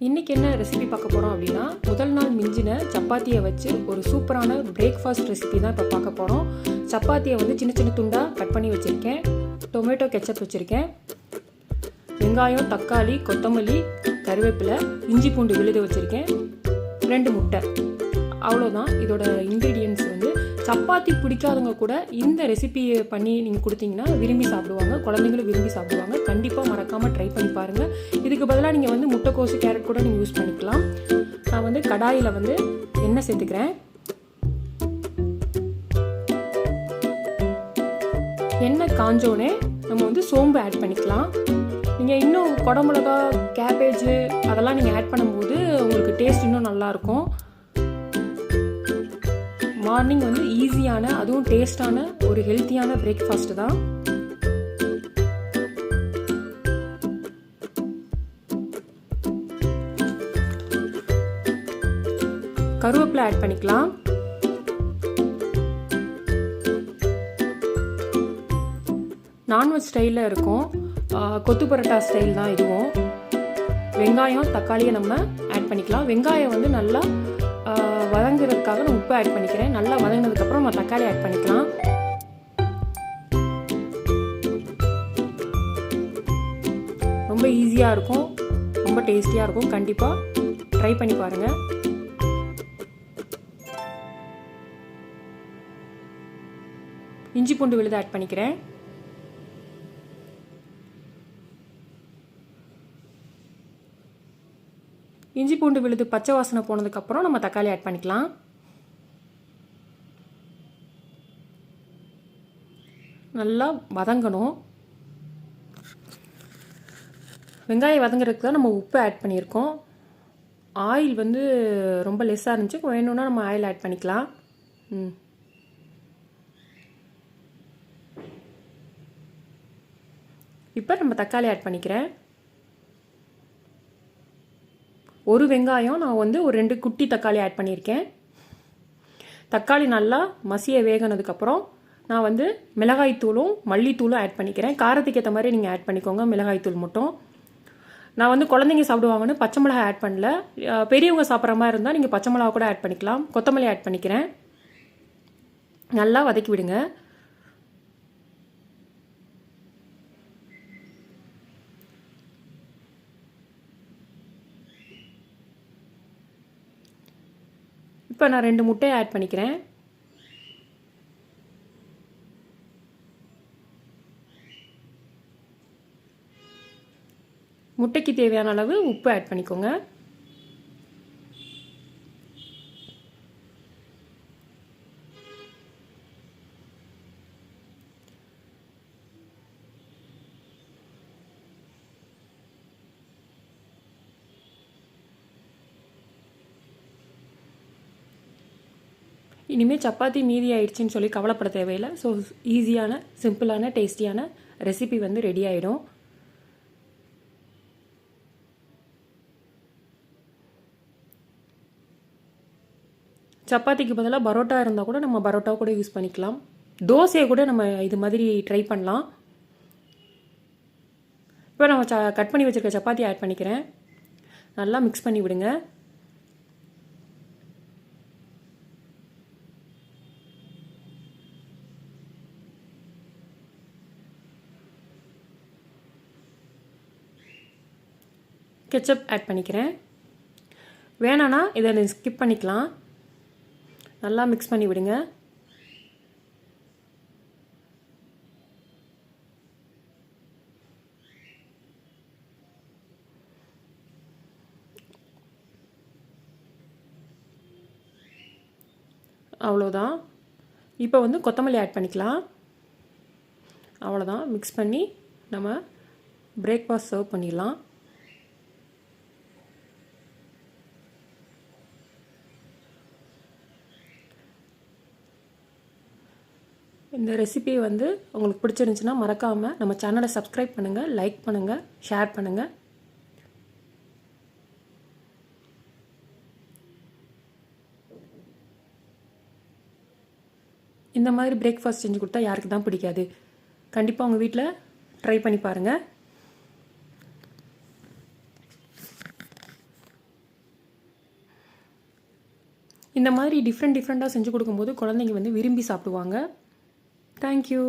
இன்றைக்கி என்ன ரெசிபி பார்க்க போகிறோம் அப்படின்னா, முதல் நாள் மிஞ்சின சப்பாத்தியை வச்சு ஒரு சூப்பரான பிரேக்ஃபாஸ்ட் ரெசிபி தான் இப்போ பார்க்க போகிறோம். சப்பாத்தியை வந்து சின்ன சின்ன துண்டாக கட் பண்ணி வச்சுருக்கேன். டொமேட்டோ கெச்சப் வச்சுருக்கேன். வெங்காயம், தக்காளி, கொத்தமல்லி, கருவேப்பிலை, இஞ்சி பூண்டு விழுது வச்சுருக்கேன். 2 முட்டை. அவ்வளோதான் இதோட இன்க்ரீடியன்ட்ஸ். வந்து சப்பாத்தி பிடிக்காதவங்க கூட இந்த ரெசிபியை பண்ணி நீங்கள் கொடுத்தீங்கன்னா விரும்பி சாப்பிடுவாங்க. குழந்தைங்களும் விரும்பி சாப்பிடுவாங்க. கண்டிப்பாக மறக்காமல் ட்ரை பண்ணி பாருங்கள். இதுக்கு பதிலாக நீங்கள் வந்து முட்டைக்கோசு, கேரட் கூட நீங்கள் யூஸ் பண்ணிக்கலாம். நான் வந்து கடாயில் வந்து எண்ணெய் சேர்த்துக்கிறேன். எண்ணெய் காஞ்சோடனே நம்ம வந்து சோம்பு ஆட் பண்ணிக்கலாம். நீங்கள் இன்னும் குடமிளகா, கேபேஜு அதெல்லாம் நீங்கள் ஆட் பண்ணும்போது உங்களுக்கு டேஸ்ட் இன்னும் நல்லாயிருக்கும். மார்னிங் வந்து ஈஸியான, அதுவும் டேஸ்டான ஒரு ஹெல்த்தியான பிரேக்ஃபாஸ்ட் தான். கருவேப்பிலை ஆட் பண்ணிக்கலாம். நான்வெஜ் ஸ்டைலில் இருக்கும். கொத்து பரோட்டா ஸ்டைல் தான் இதுவும். வெங்காயம், தக்காளியை நம்ம ஆட் பண்ணிக்கலாம். வெங்காயம் வந்து நல்லா வதங்குறதுக்காக நான் உப்பு ஆட் பண்ணிக்கிறேன். நல்லா வதங்கினதுக்கப்புறம் நம்ம தக்காளி ஆட் பண்ணிக்கலாம். ரொம்ப ஈஸியாக இருக்கும், ரொம்ப டேஸ்டியாக இருக்கும். கண்டிப்பாக ட்ரை பண்ணி பாருங்கள். இஞ்சி பூண்டு விழுது ஆட் பண்ணிக்கிறேன். இஞ்சி பூண்டு விழுது பச்சை வாசனை போனதுக்கப்புறம் நம்ம தக்காளி ஆட் பண்ணிக்கலாம். நல்லா வதங்கணும். வெங்காயம் வதங்குறதுக்கு தான் நம்ம உப்பு ஆட் பண்ணியிருக்கோம். ஆயில் வந்து ரொம்ப லெஸ்ஸாக இருந்துச்சு. வேணும்னா நம்ம ஆயில் ஆட் பண்ணிக்கலாம். இப்போ நம்ம தக்காளி ஆட் பண்ணிக்கிறேன். ஒரு வெங்காயம் நான் வந்து ஒரு 2 குட்டி தக்காளி ஆட் பண்ணியிருக்கேன். தக்காளி நல்லா மசிய வேகினதுக்கப்புறம் நான் வந்து மிளகாய்த்தூளும் மல்லித்தூளும் ஆட் பண்ணிக்கிறேன். காரத்துக்கு ஏற்ற மாதிரி நீங்கள் ஆட் பண்ணிக்கோங்க. மிளகாய்த்தூள் மட்டும். நான் வந்து குழந்தைங்க சாப்பிடுவாங்கன்னு பச்சை மிளகாய் ஆட் பண்ணல. பெரியவங்க சாப்பிட்ற மாதிரி இருந்தால் நீங்கள் பச்சை மிளகா கூட ஆட் பண்ணிக்கலாம். கொத்தமல்லி ஆட் பண்ணிக்கிறேன். நல்லா வதக்கி விடுங்க. இப்போ நான் 2 முட்டையை ஆட் பண்ணிக்கிறேன். முட்டைக்கு தேவையான அளவு உப்பு ஆட் பண்ணிக்கோங்க. இனிமேல் சப்பாத்தி மீதி ஆயிடுச்சுன்னு சொல்லி கவலைப்பட தேவையில்லை. ஸோ ஈஸியான, சிம்பிளான, டேஸ்டியான ரெசிபி வந்து ரெடி ஆகிடும். சப்பாத்திக்கு பதிலாக பரோட்டா இருந்தால் கூட நம்ம பரோட்டா கூட யூஸ் பண்ணிக்கலாம். தோசையை கூட நம்ம இது மாதிரி ட்ரை பண்ணலாம். இப்போ நம்ம கட் பண்ணி வச்சுருக்க சப்பாத்தி ஆட் பண்ணிக்கிறேன். நல்லா மிக்ஸ் பண்ணி விடுங்க. கெச்சப் ஆட் பண்ணிக்கிறேன். வேணான்னா இதை ஸ்கிப் பண்ணிக்கலாம். நல்லா மிக்ஸ் பண்ணி விடுங்க. அவ்வளோதான். இப்போ வந்து கொத்தமல்லி ஆட் பண்ணிக்கலாம். அவ்வளோதான். மிக்ஸ் பண்ணி நம்ம பிரேக்ஃபாஸ்ட் சர்வ் பண்ணிடலாம். இந்த ரெசிபி வந்து உங்களுக்கு பிடிச்சிருந்துச்சுன்னா மறக்காமல் நம்ம சேனலை சப்ஸ்கிரைப் பண்ணுங்கள், லைக் பண்ணுங்கள், ஷேர் பண்ணுங்கள். இந்த மாதிரி பிரேக்ஃபாஸ்ட் செஞ்சு கொடுத்தா யாருக்கு தான் பிடிக்காது. கண்டிப்பாக உங்கள் வீட்டில் ட்ரை பண்ணி பாருங்கள். இந்த மாதிரி டிஃப்ரெண்ட்டாக செஞ்சு கொடுக்கும்போது குழந்தைங்க வந்து விரும்பி சாப்பிடுவாங்க. தேங்க்யூ.